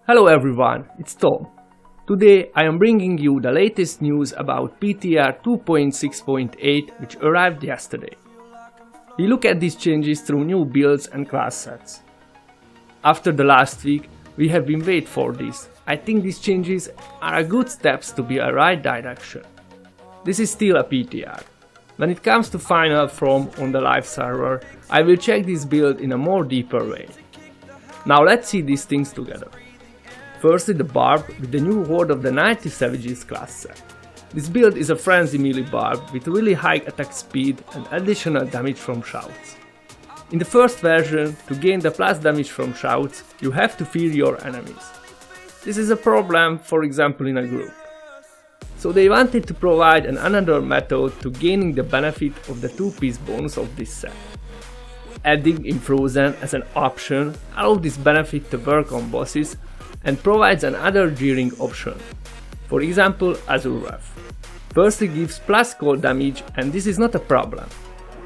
Hello everyone, it's Tom. Today I am bringing you the latest news about PTR 2.6.8 which arrived yesterday. We look at these changes through new builds and class sets. After the last week, we have been waiting for this. I think these changes are good steps to be a right direction. This is still a PTR. When it comes to final form on the live server, I will check this build in a more deeper way. Now let's see these things together. Firstly, the barb with the new Horde of the 90 Savages class set. This build is a frenzy melee barb with really high attack speed and additional damage from shouts. In the first version, to gain the plus damage from shouts, you have to fear your enemies. This is a problem, for example, in a group. So they wanted to provide another method to gaining the benefit of the 2-piece bonus of this set. Adding in Frozen as an option allows this benefit to work on bosses and provides another gearing option, for example Azure Wrath. Firstly gives plus cold damage, and this is not a problem,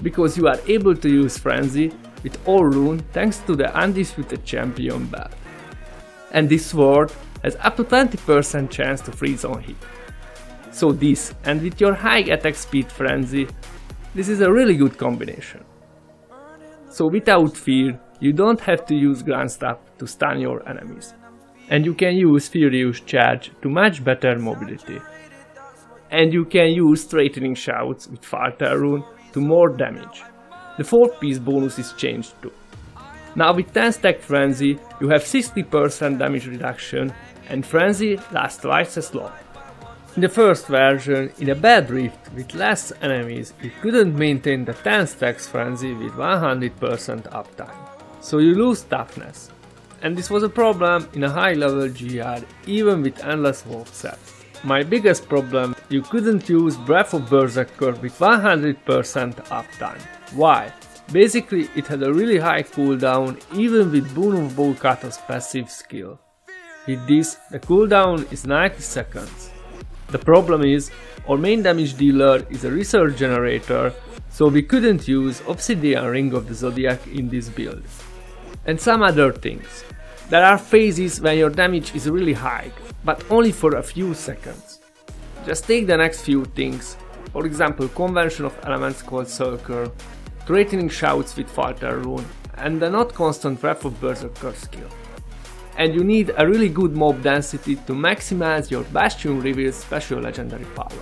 because you are able to use Frenzy with all rune thanks to the Undisputed Champion belt. And this sword has up to 20% chance to freeze on hit. So this, and with your high attack speed Frenzy, this is a really good combination. So without fear, you don't have to use Grand Staff to stun your enemies. And you can use Furious Charge to much better mobility. And you can use Straightening Shouts with Falter Rune to more damage. The 4-piece bonus is changed too. Now with 10 stack Frenzy, you have 60% damage reduction, and Frenzy lasts twice as long. In the first version, in a bad rift with less enemies, you couldn't maintain the 10 stacks Frenzy with 100% uptime, so you lose toughness. And this was a problem in a high level GR, even with Endless Wolf set. My biggest problem, you couldn't use Breath of Berserker with 100% uptime. Why? Basically it had a really high cooldown even with Boon of Bo-Kata's passive skill. With this, the cooldown is 90 seconds. The problem is, our main damage dealer is a research generator, so we couldn't use Obsidian Ring of the Zodiac in this build. And some other things. There are phases when your damage is really high, but only for a few seconds. Just take the next few things, for example Convention of Elements called Circle, Straightening Shouts with Falter Rune, and the not constant Breath of Berserker skill. And you need a really good mob density to maximize your Bastion Reveal's special legendary power.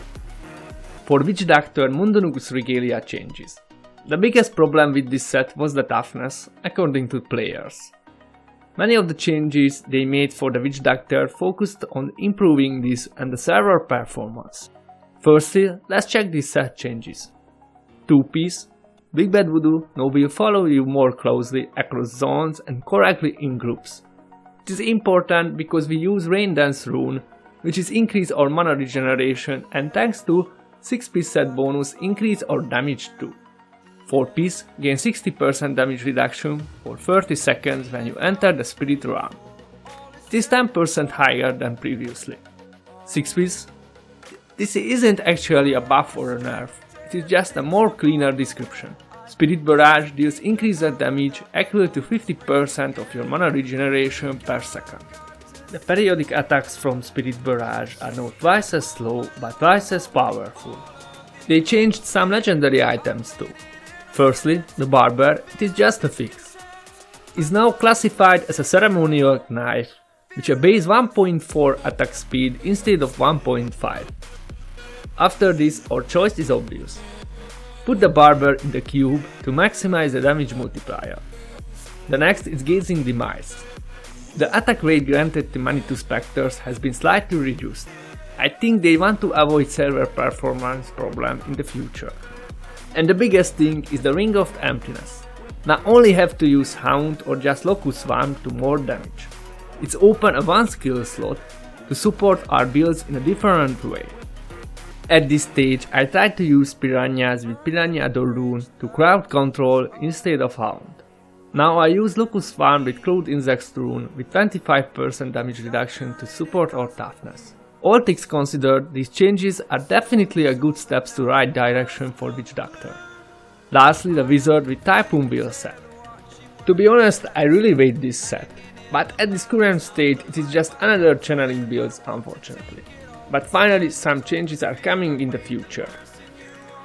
For Witch Doctor, Mundunugus Regalia changes. The biggest problem with this set was the toughness, according to players. Many of the changes they made for the Witch Doctor focused on improving this and the server performance. Firstly, let's check these set changes. 2-piece, Big Bad Voodoo now will follow you more closely across zones and correctly in groups. It is important because we use Rain Dance rune, which is increase our mana regeneration, and thanks to 6-piece set bonus increase our damage too. 4-piece gain 60% damage reduction for 30 seconds when you enter the Spirit Realm. It is 10% higher than previously. 6-piece, this isn't actually a buff or a nerf, it is just a more cleaner description. Spirit Barrage deals increased damage equal to 50% of your mana regeneration per second. The periodic attacks from Spirit Barrage are now twice as slow but twice as powerful. They changed some legendary items too. Firstly, the Barber, it is just a fix. Is now classified as a ceremonial knife, with a base 1.4 attack speed instead of 1.5. After this, our choice is obvious. Put the Barber in the cube to maximize the damage multiplier. The next is Gazing Demise. The attack rate granted to Manitou Spectres has been slightly reduced. I think they want to avoid server performance problem in the future. And the biggest thing is the Ring of Emptiness. Now only have to use Hound or just Locust Swarm to more damage. It's open a 1 skill slot to support our builds in a different way. At this stage I tried to use Piranhas with Piranha Rune to crowd control instead of Hound. Now I use Locust Swarm with Cloud Insect Rune with 25% damage reduction to support our toughness. All things considered, these changes are definitely a good steps to right direction for Witch Doctor. Lastly, the Wizard with Typhoon Bill set. To be honest, I really wait this set. But at this current state it is just another channeling build, unfortunately. But finally some changes are coming in the future.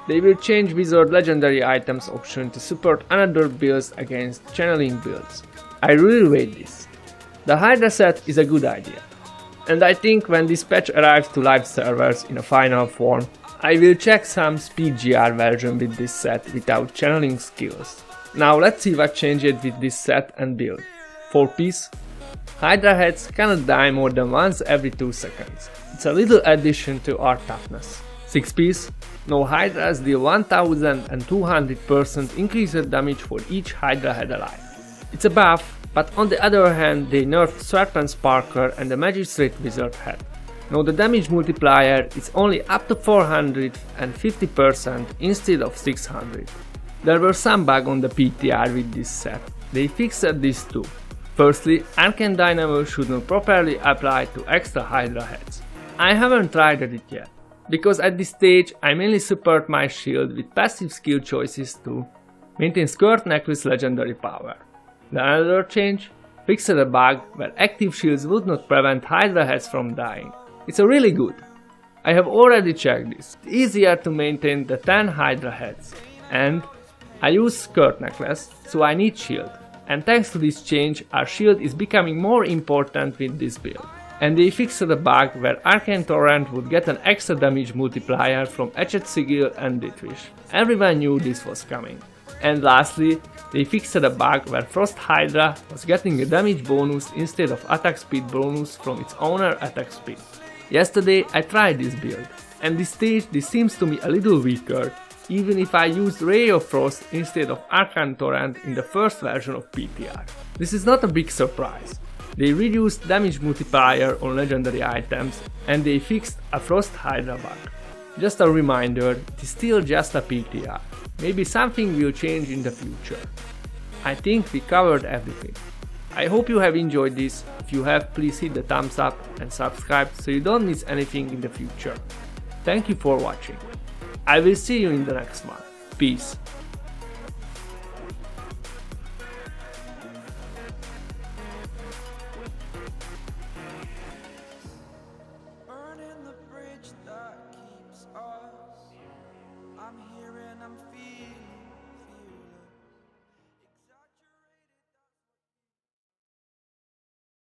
They will change Wizard legendary items option to support another builds against channeling builds. I really rate this. The Hydra set is a good idea. And I think when this patch arrives to live servers in a final form, I will check some speed GR version with this set without channeling skills. Now let's see what changed with this set and build. 4 piece. Hydra heads cannot die more than once every 2 seconds. It's a little addition to our toughness. 6 piece. No Hydras deal 1200% increased damage for each Hydra head alive. It's a buff, but on the other hand they nerfed Serpent Sparker and the Magistrate Wizard head. Now the damage multiplier is only up to 450% instead of 600. There were some bugs on the PTR with this set. They fixed this too. Firstly, Arcane Dynamo should not properly apply to extra Hydra heads. I haven't tried it yet, because at this stage I mainly support my shield with passive skill choices to maintain Skirt Necklace legendary power. The another change fixed a bug where active shields would not prevent Hydra heads from dying. It's a really good. I have already checked this. It's easier to maintain the 10 Hydra heads. And I use Skirt Necklace, so I need shield. And thanks to this change, our shield is becoming more important with this build. And they fixed a bug where Arcane Torrent would get an extra damage multiplier from Etched Sigil and Dithrish. Everyone knew this was coming. And lastly, they fixed a bug where Frost Hydra was getting a damage bonus instead of attack speed bonus from its owner attack speed. Yesterday I tried this build, and this stage this seems to me a little weaker, even if I used Ray of Frost instead of Arcane Torrent in the first version of PTR. This is not a big surprise. They reduced damage multiplier on legendary items and they fixed a Frost Hydra bug. Just a reminder, it is still just a PTR. Maybe something will change in the future. I think we covered everything. I hope you have enjoyed this. If you have, please hit the thumbs up and subscribe so you don't miss anything in the future. Thank you for watching. I will see you in the next one. Peace. Burning the bridge that keeps us. I'm here and I'm feeling